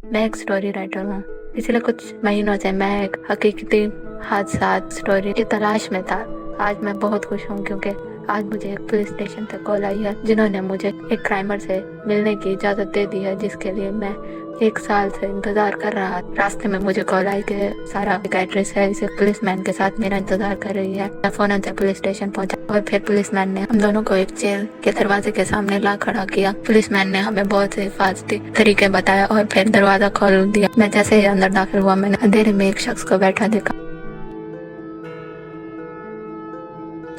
मैं एक story writer हूँ। पिछले कुछ महीनों से मैं एक हकीकती हादसात स्टोरी की तलाश में था। आज मैं बहुत खुश हूँ क्योंकि आज मुझे एक पुलिस स्टेशन से कॉल आई है जिन्होंने मुझे एक क्राइमर से मिलने की इजाज़त दे दी है, जिसके लिए मैं 1 साल से इंतज़ार कर रहा। रास्ते में मुझे कॉल आई कि सारा एक एड्रेस है, इसे पुलिसमैन के साथ मेरा इंतज़ार कर रही है। मैं फौरन से पुलिस स्टेशन पहुंचा और फिर पुलिसमैन ने हम दोनों को एक जेल के दरवाजे के सामने ला खड़ा किया। पुलिसमैन ने हमें बहुत से हिफाजती तरीके बताया और फिर दरवाज़ा खोल दिया। मैं जैसे ही अंदर दाखिल हुआ, मैंने अंधेरे में एक शख्स को बैठा देखा।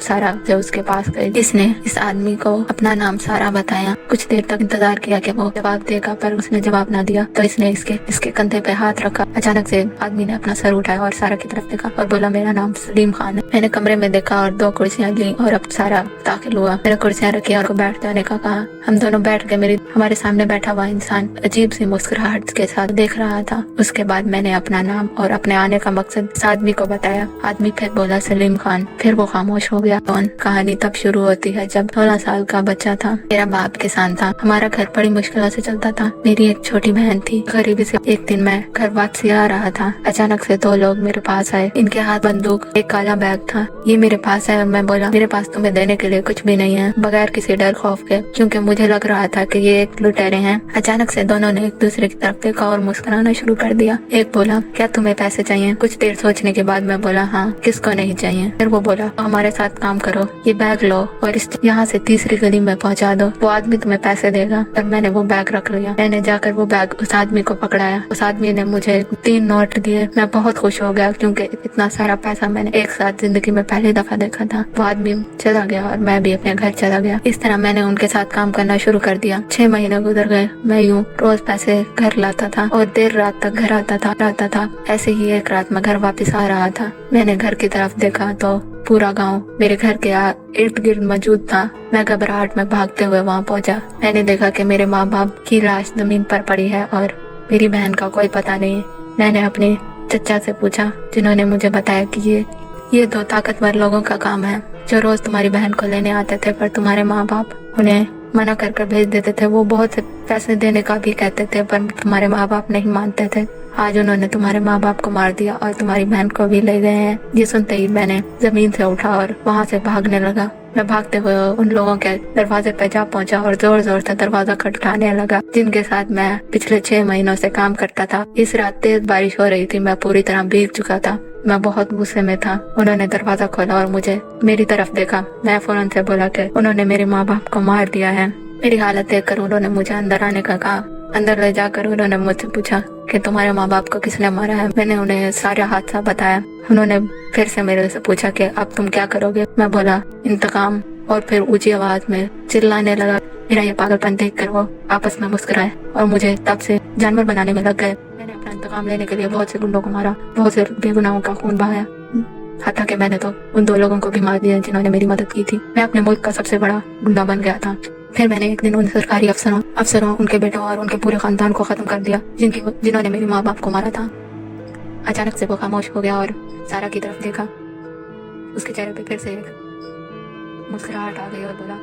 सारा जो उसके पास गई, इसने इस आदमी को अपना नाम सारा बताया। कुछ देर तक इंतजार किया कि वो जवाब देगा, पर उसने जवाब ना दिया। तो इसने इसके कंधे पे हाथ रखा। अचानक से आदमी ने अपना सर उठाया और सारा की तरफ देखा और बोला, मेरा नाम सलीम खान है। मैंने कमरे में देखा और 2 कुर्सियां ली और अब सारा दाखिल हुआ। मैंने कुर्सियां रखी और बैठ जाने का कहा। हम दोनों बैठ गए। हमारे सामने बैठा हुआ इंसान अजीब सी मुस्कुराहट के साथ देख रहा था। उसके बाद मैंने अपना नाम और अपने आने का मकसद इस आदमी को बताया। आदमी फिर बोला, सलीम खान। फिर वो खामोश हो गया। कहानी तब शुरू होती है जब 16 साल का बच्चा था। मेरा बाप किसान था। हमारा घर बड़ी मुश्किलों से चलता था। मेरी एक छोटी बहन थी। गरीबी से एक दिन मैं घर वापसी आ रहा था। अचानक से 2 लोग मेरे पास आए। इनके हाथ बंदूक, एक काला बैग था। ये मेरे पास आए और मैं बोला, मेरे पास तुम्हें देने के लिए कुछ भी नहीं है, बगैर किसी डर खौफ के, क्योंकि मुझे लग रहा था कि ये एक लुटेरे हैं। अचानक से दोनों ने एक दूसरे की तरफ देखा और मुस्कुराना शुरू कर दिया। एक बोला, क्या तुम्हें पैसे चाहिए? कुछ देर सोचने के बाद मैं बोला, हाँ, किसको नहीं चाहिए। फिर वो बोला, तो हमारे साथ काम करो, ये बैग लो और यहाँ से तीसरी गली में पहुँचा दो, वो आदमी तुम्हें पैसे देगा। तब मैंने वो बैग रख लिया। मैंने जाकर वो बैग उस आदमी को पकड़ाया। उस आदमी ने मुझे 3 नोट दिए। मैं बहुत खुश हो गया क्योंकि इतना सारा पैसा मैंने एक साथ जिंदगी में पहली दफा देखा था। वो आदमी चला गया और मैं भी अपने घर चला गया। इस तरह मैंने उनके साथ काम करना शुरू कर दिया। 6 महीने गुजर गए। मैं यूँ रोज पैसे घर लाता था और देर रात तक घर आता था। ऐसे ही एक रात मैं घर वापस आ रहा था। मैंने घर की तरफ देखा तो पूरा गांव मेरे घर के इर्द गिर्द मौजूद था। मैं घबराहट में भागते हुए वहां पहुंचा। मैंने देखा कि मेरे माँ बाप की लाश जमीन पर पड़ी है और मेरी बहन का कोई पता नहीं। मैंने अपने चचा से पूछा, जिन्होंने मुझे बताया कि ये 2 ताकतवर लोगों का काम है जो रोज तुम्हारी बहन को लेने आते थे, पर तुम्हारे माँ बाप उन्हें मना कर भेज देते थे। वो बहुत से पैसे देने का भी कहते थे, पर तुम्हारे माँ बाप नहीं मानते थे। आज उन्होंने तुम्हारे माँ बाप को मार दिया और तुम्हारी बहन को भी ले गए हैं। ये सुनते ही मैंने जमीन से उठा और वहाँ से भागने लगा। मैं भागते हुए उन लोगों के दरवाजे पे जा पहुंचा और जोर जोर से दरवाजा खटखटाने लगा, जिनके साथ मैं पिछले 6 महीनों से काम करता था। इस रात तेज बारिश हो रही थी। मैं पूरी तरह भीग चुका था। मैं बहुत गुस्से में था। उन्होंने दरवाजा खोला और मुझे मेरी तरफ देखा। मैं फौरन से बोला कि उन्होंने मेरे माँ बाप को मार दिया है। मेरी हालत देखकर उन्होंने मुझे अंदर आने का कहा। अंदर ले जाकर उन्होंने मुझसे पूछा कि तुम्हारे माँ बाप को किसने मारा है। मैंने उन्हें सारा हादसा बताया। उन्होंने फिर से मेरे से पूछा कि अब तुम क्या करोगे। मैं बोला, इंतकाम। और फिर ऊंची आवाज में चिल्लाने लगा। मेरा ये पागलपन देखकर वो आपस में मुस्कुराए और मुझे तब से जानवर बनाने में लग गए। मैंने अपना इंतकाम लेने के लिए बहुत से गुंडों को मारा, बहुत से बेगुनाहों का खून बहाया। हत्या कि मैंने तो उन 2 लोगों को भी मार दिया जिन्होंने मेरी मदद की थी। मैं अपने मुल्क का सबसे बड़ा गुंडा बन गया था। फिर मैंने एक दिन उन सरकारी अफसरों, उनके बेटों और उनके पूरे खानदान को खत्म कर दिया जिन्होंने मेरे माँ बाप को मारा था। अचानक से वो खामोश हो गया और सारा की तरफ देखा। उसके चेहरे पे फिर से एक मुस्कुराहट आ गई और बोला,